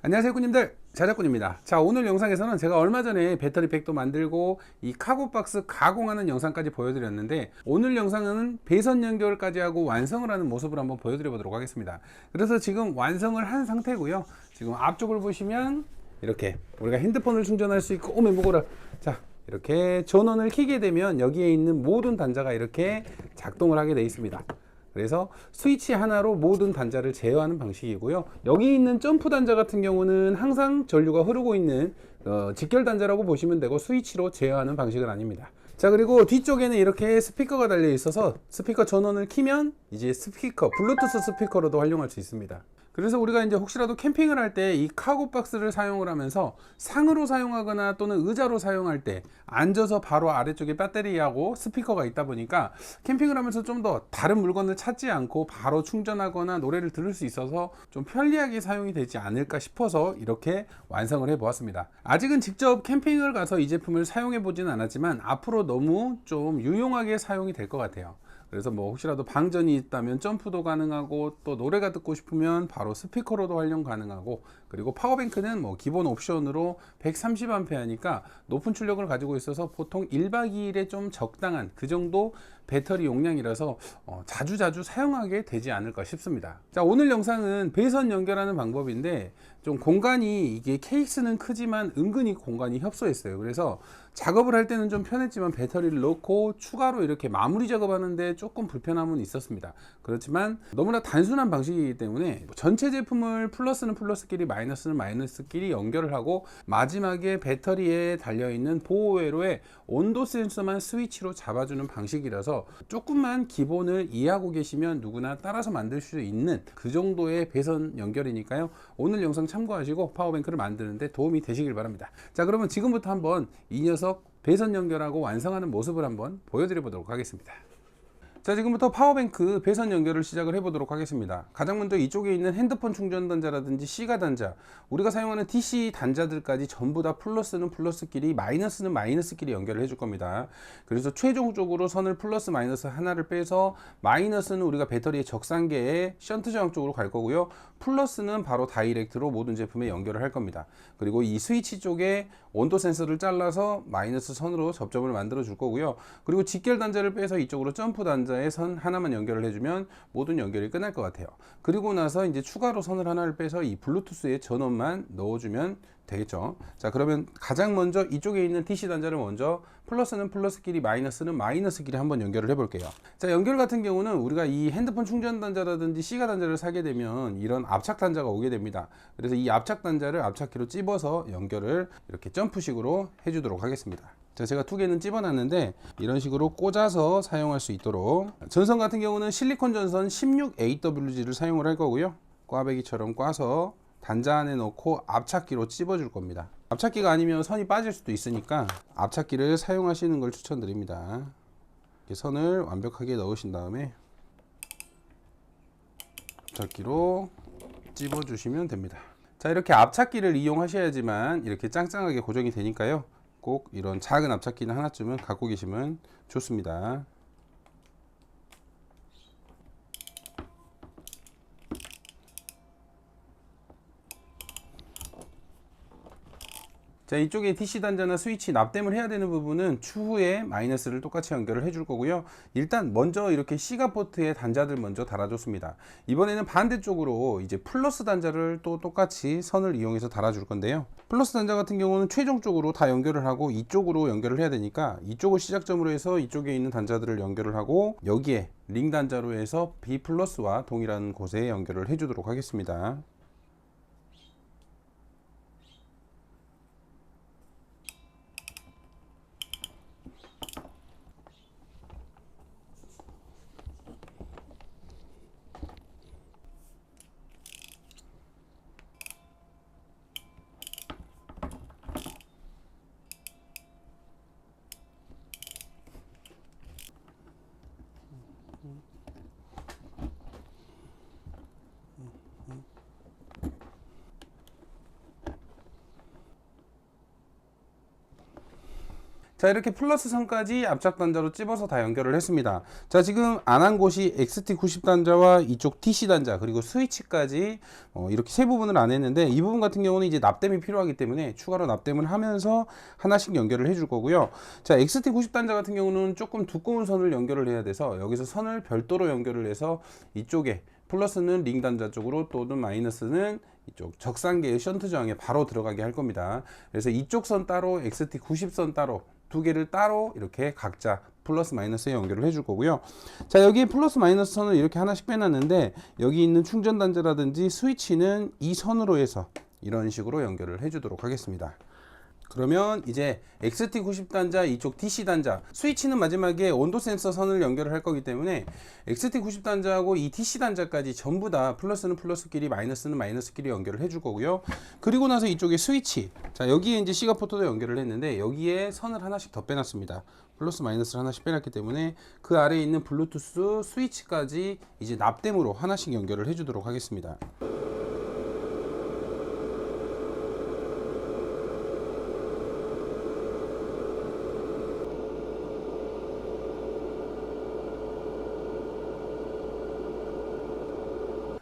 안녕하세요 꾸님들, 자작꾼입니다. 자, 오늘 영상에서는 제가 얼마 전에 배터리팩도 만들고 이 카고박스 가공하는 영상까지 보여드렸는데, 오늘 영상은 배선 연결까지 하고 완성을 하는 모습을 한번 보여드려 보도록 하겠습니다. 그래서 지금 완성을 한 상태고요. 지금 앞쪽을 보시면 이렇게 우리가 핸드폰을 충전할 수 있고, 오메 무거라. 자, 이렇게 전원을 켜게 되면 여기에 있는 모든 단자가 이렇게 작동을 하게 되어 있습니다. 그래서 스위치 하나로 모든 단자를 제어하는 방식이고요. 여기 있는 점프 단자 같은 경우는 항상 전류가 흐르고 있는 직결 단자라고 보시면 되고, 스위치로 제어하는 방식은 아닙니다. 자, 그리고 뒤쪽에는 이렇게 스피커가 달려 있어서 스피커 전원을 키면 이제 스피커, 블루투스 스피커로도 활용할 수 있습니다. 그래서 우리가 이제 혹시라도 캠핑을 할 때 이 카고 박스를 사용을 하면서 상으로 사용하거나 또는 의자로 사용할 때 앉아서 바로 아래쪽에 배터리하고 스피커가 있다 보니까 캠핑을 하면서 좀 더 다른 물건을 찾지 않고 바로 충전하거나 노래를 들을 수 있어서 좀 편리하게 사용이 되지 않을까 싶어서 이렇게 완성을 해 보았습니다. 아직은 직접 캠핑을 가서 이 제품을 사용해 보지는 않았지만 앞으로 너무 좀 유용하게 사용이 될 것 같아요. 그래서 뭐 혹시라도 방전이 있다면 점프도 가능하고, 또 노래가 듣고 싶으면 바로 스피커로도 활용 가능하고, 그리고 파워뱅크는 뭐 기본 옵션으로 130A니까 높은 출력을 가지고 있어서 보통 1박 2일에 좀 적당한 그 정도 배터리 용량이라서 자주자주 사용하게 되지 않을까 싶습니다. 자, 오늘 영상은 배선 연결하는 방법인데, 좀 공간이, 이게 케이스는 크지만 은근히 공간이 협소했어요. 그래서 작업을 할 때는 좀 편했지만 배터리를 넣고 추가로 이렇게 마무리 작업하는데 조금 불편함은 있었습니다. 그렇지만 너무나 단순한 방식이기 때문에 전체 제품을 플러스는 플러스끼리 마이너스는 마이너스끼리 연결을 하고, 마지막에 배터리에 달려있는 보호회로에 온도 센서만 스위치로 잡아주는 방식이라서 조금만 기본을 이해하고 계시면 누구나 따라서 만들 수 있는 그 정도의 배선 연결이니까요. 오늘 영상 참고하시고 파워뱅크를 만드는데 도움이 되시길 바랍니다. 자, 그러면 지금부터 한번 이 녀석 배선 연결하고 완성하는 모습을 한번 보여드려 보도록 하겠습니다. 자, 지금부터 파워뱅크 배선 연결을 시작을 해 보도록 하겠습니다. 가장 먼저 이쪽에 있는 핸드폰 충전 단자라든지 C가 단자, 우리가 사용하는 DC 단자들까지 전부 다 플러스는 플러스끼리 마이너스는 마이너스끼리 연결을 해줄 겁니다. 그래서 최종적으로 선을 플러스 마이너스 하나를 빼서 마이너스는 우리가 배터리의 적상계에 션트 저항 쪽으로 갈 거고요. 플러스는 바로 다이렉트로 모든 제품에 연결을 할 겁니다. 그리고 이 스위치 쪽에 온도 센서를 잘라서 마이너스 선으로 접점을 만들어 줄 거고요. 그리고 직결 단자를 빼서 이쪽으로 점프 단자에 선 하나만 연결을 해주면 모든 연결이 끝날 것 같아요. 그리고 나서 이제 추가로 선을 하나를 빼서 이 블루투스의 전원만 넣어주면 되겠죠. 자, 그러면 가장 먼저 이쪽에 있는 DC 단자를 먼저 플러스는 플러스끼리 마이너스는 마이너스끼리 한번 연결을 해 볼게요. 자, 연결 같은 경우는 우리가 이 핸드폰 충전 단자라든지 C가 단자를 사게 되면 이런 압착 단자가 오게 됩니다. 그래서 이 압착 단자를 압착기로 찝어서 연결을 이렇게 점프식으로 해 주도록 하겠습니다. 자, 제가 두 개는 찝어 놨는데 이런 식으로 꽂아서 사용할 수 있도록, 전선 같은 경우는 실리콘 전선 16AWG를 사용을 할 거고요. 꽈배기처럼 꽈서 단자 안에 넣고 압착기로 찝어 줄 겁니다. 압착기가 아니면 선이 빠질 수도 있으니까 압착기를 사용하시는 걸 추천드립니다. 이렇게 선을 완벽하게 넣으신 다음에 압착기로 찝어 주시면 됩니다. 자, 이렇게 압착기를 이용하셔야지만 이렇게 짱짱하게 고정이 되니까요, 꼭 이런 작은 압착기는 하나쯤은 갖고 계시면 좋습니다. 자, 이쪽에 DC 단자나 스위치 납땜을 해야 되는 부분은 추후에 마이너스를 똑같이 연결을 해줄 거고요. 일단 먼저 이렇게 C가 포트에 단자들 먼저 달아줬습니다. 이번에는 반대쪽으로 이제 플러스 단자를 또 똑같이 선을 이용해서 달아줄 건데요. 플러스 단자 같은 경우는 최종적으로 다 연결을 하고 이쪽으로 연결을 해야 되니까 이쪽을 시작점으로 해서 이쪽에 있는 단자들을 연결을 하고, 여기에 링 단자로 해서 B 플러스와 동일한 곳에 연결을 해주도록 하겠습니다. 자, 이렇게 플러스 선까지 압착 단자로 찝어서 다 연결을 했습니다. 자, 지금 안 한 곳이 XT90 단자와 이쪽 TC 단자 그리고 스위치까지 이렇게 세 부분을 안 했는데, 이 부분 같은 경우는 이제 납땜이 필요하기 때문에 추가로 납땜을 하면서 하나씩 연결을 해줄 거고요. 자, XT90 단자 같은 경우는 조금 두꺼운 선을 연결을 해야 돼서 여기서 선을 별도로 연결을 해서 이쪽에 플러스는 링 단자 쪽으로 또는 마이너스는 이쪽 적상계의 션트 저항에 바로 들어가게 할 겁니다. 그래서 이쪽 선 따로 XT90 선 따로 두 개를 따로 이렇게 각자 플러스 마이너스에 연결을 해줄 거고요. 자, 여기 플러스 마이너스 선을 이렇게 하나씩 빼놨는데, 여기 있는 충전 단자라든지 스위치는 이 선으로 해서 이런 식으로 연결을 해주도록 하겠습니다. 그러면 이제 XT90 단자, 이쪽 DC 단자, 스위치는 마지막에 온도 센서 선을 연결을 할 거기 때문에 XT90 단자하고 이 DC 단자까지 전부 다 플러스는 플러스끼리 마이너스는 마이너스끼리 연결을 해줄 거고요. 그리고 나서 이쪽에 스위치, 자, 여기에 이제 시가 포트도 연결을 했는데 여기에 선을 하나씩 더 빼놨습니다. 플러스 마이너스를 하나씩 빼놨기 때문에 그 아래에 있는 블루투스 스위치까지 이제 납땜으로 하나씩 연결을 해주도록 하겠습니다.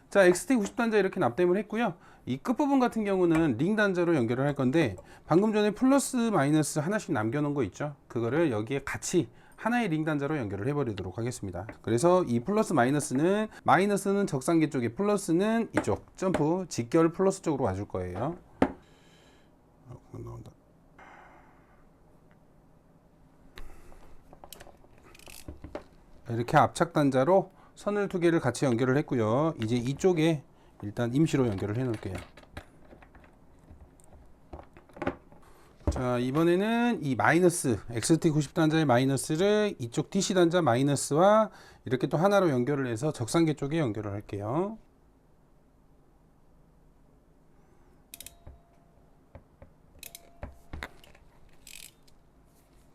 자, XT90 단자 이렇게 납땜을 했고요. 이 끝부분 같은 경우는 링 단자로 연결을 할 건데, 방금 전에 플러스 마이너스 하나씩 남겨놓은 거 있죠, 그거를 여기에 같이 하나의 링 단자로 연결을 해버리도록 하겠습니다. 그래서 이 플러스 마이너스는 적상계 쪽에, 플러스는 이쪽 점프 직결 플러스 쪽으로 와줄 거예요. 이렇게 압착 단자로 선을 두 개를 같이 연결을 했고요. 이제 이쪽에 일단 임시로 연결을 해 놓을게요. 자, 이번에는 이 마이너스 XT90 단자의 마이너스를 이쪽 DC 단자 마이너스와 이렇게 또 하나로 연결을 해서 적상계 쪽에 연결을 할게요.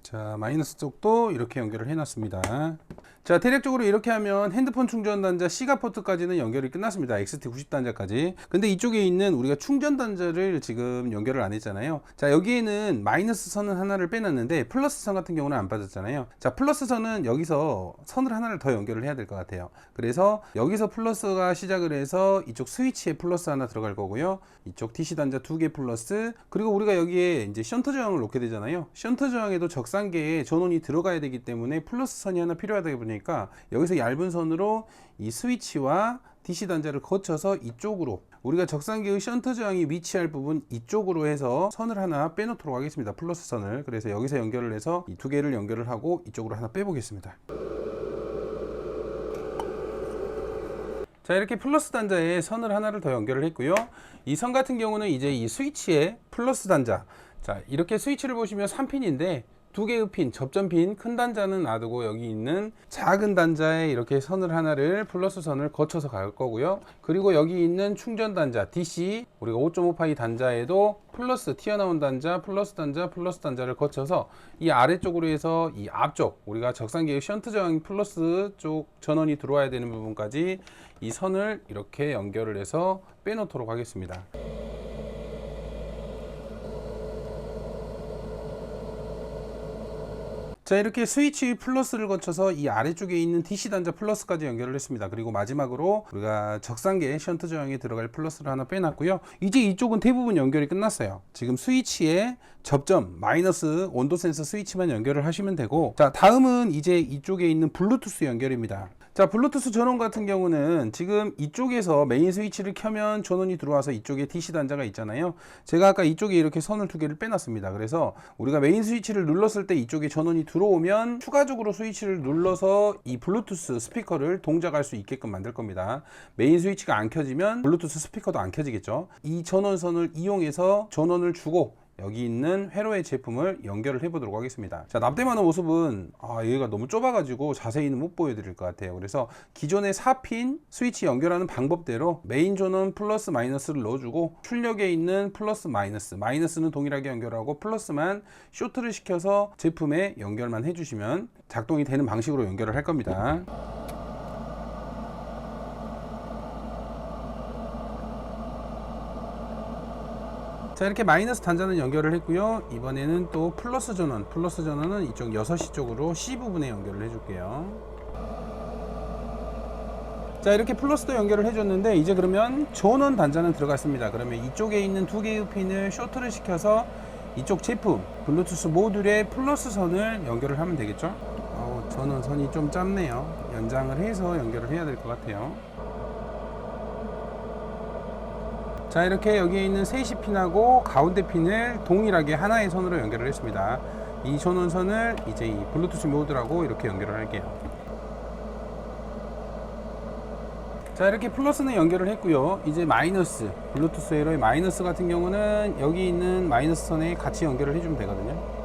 자, 마이너스 쪽도 이렇게 연결을 해 놨습니다. 자, 대략적으로 이렇게 하면 핸드폰 충전 단자 C가 포트까지는 연결이 끝났습니다. XT90 단자까지. 근데 이쪽에 있는 우리가 충전 단자를 지금 연결을 안 했잖아요. 자, 여기에는 마이너스 선은 하나를 빼놨는데 플러스 선 같은 경우는 안 빠졌잖아요. 자, 플러스 선은 여기서 선을 하나를 더 연결을 해야 될 것 같아요. 그래서 여기서 플러스가 시작을 해서 이쪽 스위치에 플러스 하나 들어갈 거고요. 이쪽 DC 단자 두 개 플러스, 그리고 우리가 여기에 이제 션트 저항을 놓게 되잖아요. 션트 저항에도 적상계에 전원이 들어가야 되기 때문에 플러스 선이 하나 필요하다 보니까 여기서 얇은 선으로 이 스위치와 DC 단자를 거쳐서 이쪽으로, 우리가 적상계의 션트 저항이 위치할 부분 이쪽으로 해서 선을 하나 빼놓도록 하겠습니다. 플러스 선을. 그래서 여기서 연결을 해서 이 두 개를 연결을 하고 이쪽으로 하나 빼보겠습니다. 자, 이렇게 플러스 단자에 선을 하나를 더 연결을 했고요. 이 선 같은 경우는 이제 이 스위치에 플러스 단자, 자, 이렇게 스위치를 보시면 3핀인데 두 개의 핀, 접점 핀, 큰 단자는 놔두고 여기 있는 작은 단자에 이렇게 선을 하나를, 플러스 선을 거쳐서 갈 거고요. 그리고 여기 있는 충전 단자 DC, 우리가 5.5파이 단자에도 플러스 튀어나온 단자, 플러스 단자, 플러스 단자를 거쳐서 이 아래쪽으로 해서 이 앞쪽, 우리가 적상계의 션트 저항 플러스 쪽 전원이 들어와야 되는 부분까지 이 선을 이렇게 연결을 해서 빼놓도록 하겠습니다. 자, 이렇게 스위치 플러스를 거쳐서 이 아래쪽에 있는 DC 단자 플러스까지 연결을 했습니다. 그리고 마지막으로 우리가 적상계 션트 저항에 들어갈 플러스를 하나 빼놨고요. 이제 이쪽은 대부분 연결이 끝났어요. 지금 스위치에 접점 마이너스 온도 센서 스위치만 연결을 하시면 되고, 자, 다음은 이제 이쪽에 있는 블루투스 연결입니다. 자, 블루투스 전원 같은 경우는 지금 이쪽에서 메인 스위치를 켜면 전원이 들어와서 이쪽에 DC 단자가 있잖아요. 제가 아까 이쪽에 이렇게 선을 두 개를 빼놨습니다. 그래서 우리가 메인 스위치를 눌렀을 때 이쪽에 전원이 들어오면 추가적으로 스위치를 눌러서 이 블루투스 스피커를 동작할 수 있게끔 만들 겁니다. 메인 스위치가 안 켜지면 블루투스 스피커도 안 켜지겠죠. 이 전원선을 이용해서 전원을 주고 여기 있는 회로의 제품을 연결을 해 보도록 하겠습니다. 자, 납땜하는 모습은 여기가 너무 좁아 가지고 자세히는 못 보여드릴 것 같아요. 그래서 기존의 4핀 스위치 연결하는 방법대로 메인 전원 플러스 마이너스를 넣어주고, 출력에 있는 플러스 마이너스는 동일하게 연결하고 플러스만 쇼트를 시켜서 제품에 연결만 해주시면 작동이 되는 방식으로 연결을 할 겁니다. 자, 이렇게 마이너스 단자는 연결을 했고요. 이번에는 또 플러스 전원은 이쪽 6시 쪽으로 C 부분에 연결을 해줄게요. 자, 이렇게 플러스도 연결을 해줬는데 이제 그러면 전원 단자는 들어갔습니다. 그러면 이쪽에 있는 두 개의 핀을 쇼트를 시켜서 이쪽 제품 블루투스 모듈에 플러스 선을 연결을 하면 되겠죠. 저는 선이 좀 짧네요. 연장을 해서 연결을 해야 될 것 같아요. 자, 이렇게 여기에 있는 3시 핀하고 가운데 핀을 동일하게 하나의 선으로 연결을 했습니다. 이 전원선을 이제 이 블루투스 모듈하고 이렇게 연결을 할게요. 자, 이렇게 플러스는 연결을 했고요. 이제 마이너스, 블루투스 에러의 마이너스 같은 경우는 여기 있는 마이너스 선에 같이 연결을 해주면 되거든요.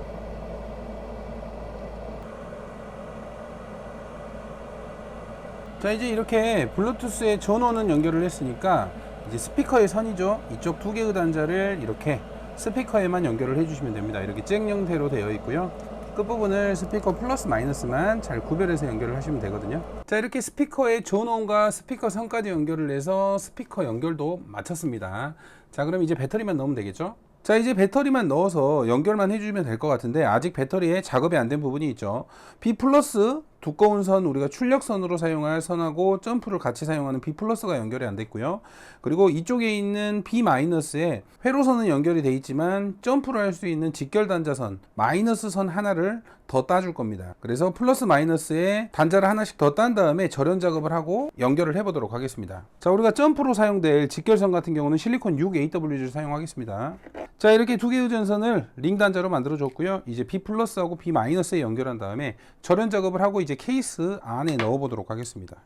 자, 이제 이렇게 블루투스의 전원은 연결을 했으니까 이제 스피커의 선이죠. 이쪽 두 개의 단자를 이렇게 스피커에만 연결을 해주시면 됩니다. 이렇게 잭 형태로 되어 있고요. 끝부분을 스피커 플러스 마이너스만 잘 구별해서 연결을 하시면 되거든요. 자, 이렇게 스피커의 전원과 스피커 선까지 연결을 해서 스피커 연결도 마쳤습니다. 자, 그럼 이제 배터리만 넣으면 되겠죠. 자, 이제 배터리만 넣어서 연결만 해주시면 될 것 같은데 아직 배터리에 작업이 안 된 부분이 있죠. B 플러스 두꺼운 선, 우리가 출력선으로 사용할 선하고 점프를 같이 사용하는 B 플러스가 연결이 안 됐고요. 그리고 이쪽에 있는 B 마이너스에 회로선은 연결이 돼 있지만 점프를 할 수 있는 직결 단자선 마이너스 선 하나를 더 따줄 겁니다. 그래서 플러스 마이너스에 단자를 하나씩 더 딴 다음에 절연 작업을 하고 연결을 해 보도록 하겠습니다. 자, 우리가 점프로 사용될 직결선 같은 경우는 실리콘 6AW를 사용하겠습니다. 자, 이렇게 두 개의 전선을 링 단자로 만들어 줬고요. 이제 B 플러스하고 B 마이너스에 연결한 다음에 절연 작업을 하고 이제 케이스 안에 넣어 보도록 하겠습니다.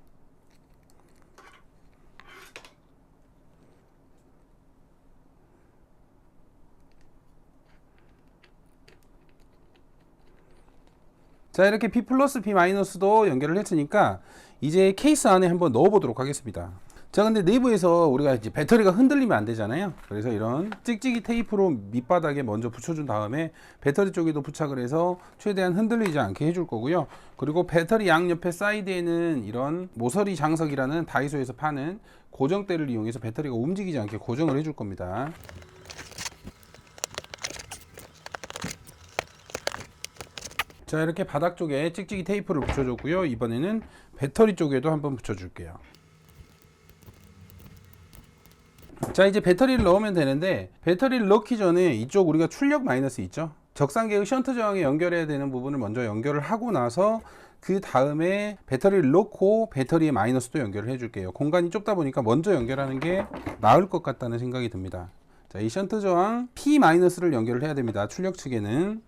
자, 이렇게 B 플러스 B 마이너스도 연결을 했으니까 이제 케이스 안에 한번 넣어 보도록 하겠습니다. 자, 근데 내부에서 우리가 이제 배터리가 흔들리면 안 되잖아요. 그래서 이런 찍찍이 테이프로 밑바닥에 먼저 붙여준 다음에 배터리 쪽에도 부착을 해서 최대한 흔들리지 않게 해줄 거고요. 그리고 배터리 양옆에 사이드에는 이런 모서리 장석이라는 다이소에서 파는 고정대를 이용해서 배터리가 움직이지 않게 고정을 해줄 겁니다. 자, 이렇게 바닥 쪽에 찍찍이 테이프를 붙여줬고요. 이번에는 배터리 쪽에도 한번 붙여줄게요. 자, 이제 배터리를 넣으면 되는데 배터리를 넣기 전에 이쪽 우리가 출력 마이너스 있죠. 적상계의 션트 저항에 연결해야 되는 부분을 먼저 연결을 하고 나서 그 다음에 배터리를 넣고 배터리의 마이너스도 연결을 해줄게요. 공간이 좁다 보니까 먼저 연결하는 게 나을 것 같다는 생각이 듭니다. 자, 이 션트 저항 P 마이너스를 연결을 해야 됩니다. 출력 측에는.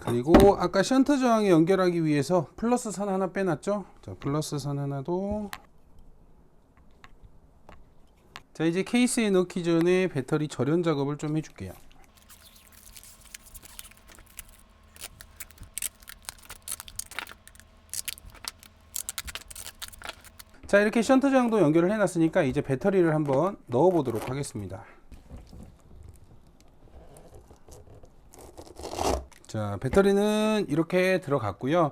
그리고 아까 션트 저항에 연결하기 위해서 플러스 선 하나 빼놨죠. 자, 플러스 선 하나도. 자, 이제 케이스에 넣기 전에 배터리 절연 작업을 좀 해줄게요. 자, 이렇게 션트 저항도 연결을 해놨으니까 이제 배터리를 한번 넣어 보도록 하겠습니다. 자, 배터리는 이렇게 들어갔고요.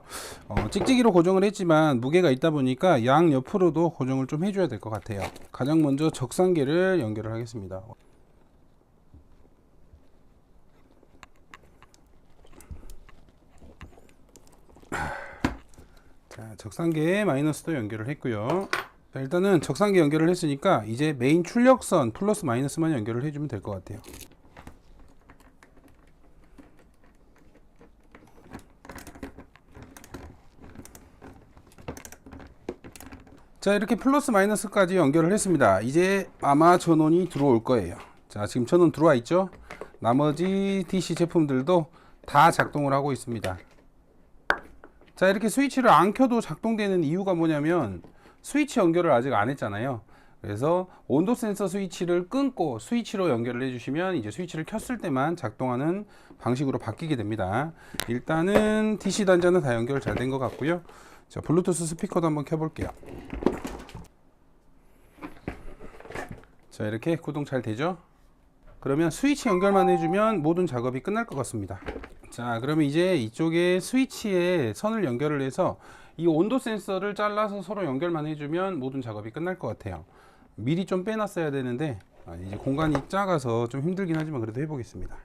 찍찍이로 고정을 했지만 무게가 있다 보니까 양 옆으로도 고정을 좀 해줘야 될 것 같아요. 가장 먼저 적상계를 연결을 하겠습니다. 자, 적상계에 마이너스도 연결을 했고요. 자, 일단은 적상계 연결을 했으니까 이제 메인 출력선 플러스 마이너스만 연결을 해주면 될 것 같아요. 자, 이렇게 플러스 마이너스까지 연결을 했습니다. 이제 아마 전원이 들어올 거예요. 자, 지금 전원 들어와 있죠. 나머지 DC 제품들도 다 작동을 하고 있습니다. 자, 이렇게 스위치를 안 켜도 작동되는 이유가 뭐냐면 스위치 연결을 아직 안 했잖아요. 그래서 온도 센서 스위치를 끊고 스위치로 연결을 해주시면 이제 스위치를 켰을 때만 작동하는 방식으로 바뀌게 됩니다. 일단은 DC 단자는 다 연결 잘 된 것 같고요. 자, 블루투스 스피커도 한번 켜볼게요. 자, 이렇게 구동 잘 되죠? 그러면 스위치 연결만 해주면 모든 작업이 끝날 것 같습니다. 자, 그러면 이제 이쪽에 스위치에 선을 연결을 해서 이 온도 센서를 잘라서 서로 연결만 해주면 모든 작업이 끝날 것 같아요. 미리 좀 빼놨어야 되는데 이제 공간이 작아서 좀 힘들긴 하지만 그래도 해보겠습니다.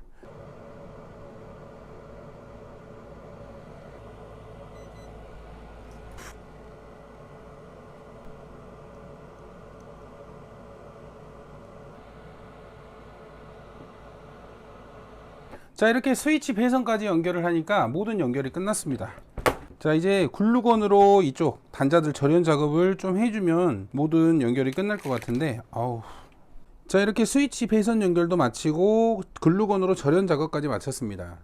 자, 이렇게 스위치 배선까지 연결을 하니까 모든 연결이 끝났습니다. 자, 이제 글루건으로 이쪽 단자들 절연 작업을 좀 해주면 모든 연결이 끝날 것 같은데, 자, 이렇게 스위치 배선 연결도 마치고 글루건으로 절연 작업까지 마쳤습니다.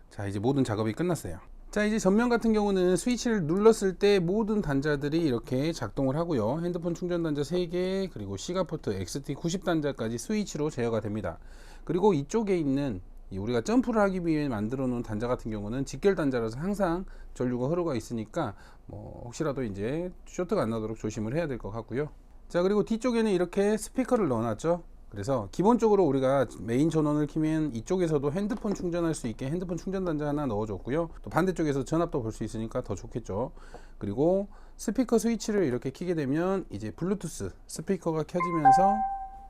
자, 이제 모든 작업이 끝났어요. 자, 이제 전면 같은 경우는 스위치를 눌렀을 때 모든 단자들이 이렇게 작동을 하고요. 핸드폰 충전 단자 3개, 그리고 시가포트 XT90 단자까지 스위치로 제어가 됩니다. 그리고 이쪽에 있는 우리가 점프를 하기 위해 만들어 놓은 단자 같은 경우는 직결 단자라서 항상 전류가 흐르고 있으니까 혹시라도 이제 쇼트가 안 나도록 조심을 해야 될 것 같고요. 자, 그리고 뒤쪽에는 이렇게 스피커를 넣어 놨죠. 그래서 기본적으로 우리가 메인 전원을 켜면 이쪽에서도 핸드폰 충전할 수 있게 핸드폰 충전 단자 하나 넣어 줬고요. 또 반대쪽에서 전압도 볼 수 있으니까 더 좋겠죠. 그리고 스피커 스위치를 이렇게 켜게 되면 이제 블루투스 스피커가 켜지면서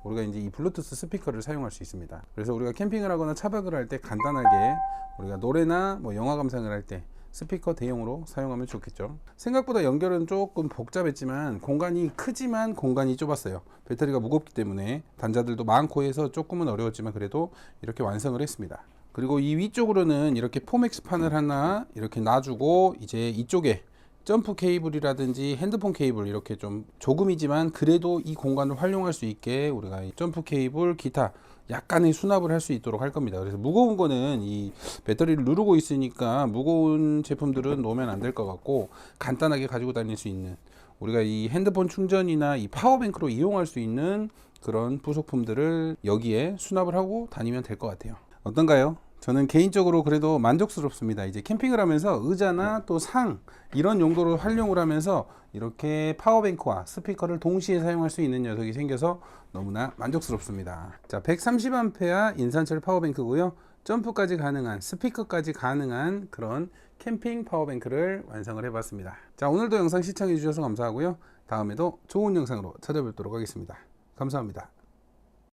우리가 이제 이 블루투스 스피커를 사용할 수 있습니다. 그래서 우리가 캠핑을 하거나 차박을 할 때 간단하게 우리가 노래나 영화 감상을 할 때 스피커 대용으로 사용하면 좋겠죠. 생각보다 연결은 조금 복잡했지만 공간이 크지만 공간이 좁았어요. 배터리가 무겁기 때문에 단자들도 많고 해서 조금은 어려웠지만 그래도 이렇게 완성을 했습니다. 그리고 이 위쪽으로는 이렇게 포맥스 판을 하나 이렇게 놔주고 이제 이쪽에 점프 케이블이라든지 핸드폰 케이블 이렇게 좀 조금이지만 그래도 이 공간을 활용할 수 있게 우리가 이 점프 케이블 기타 약간의 수납을 할 수 있도록 할 겁니다. 그래서 무거운 거는 이 배터리를 누르고 있으니까 무거운 제품들은 놓으면 안 될 것 같고 간단하게 가지고 다닐 수 있는 우리가 이 핸드폰 충전이나 이 파워뱅크로 이용할 수 있는 그런 부속품들을 여기에 수납을 하고 다니면 될 것 같아요. 어떤가요? 저는 개인적으로 그래도 만족스럽습니다. 이제 캠핑을 하면서 의자나 또 상 이런 용도로 활용을 하면서 이렇게 파워뱅크와 스피커를 동시에 사용할 수 있는 녀석이 생겨서 너무나 만족스럽습니다. 자, 130A 인산철 파워뱅크고요. 점프까지 가능한 스피커까지 가능한 그런 캠핑 파워뱅크를 완성을 해봤습니다. 자, 오늘도 영상 시청해 주셔서 감사하고요. 다음에도 좋은 영상으로 찾아뵙도록 하겠습니다. 감사합니다.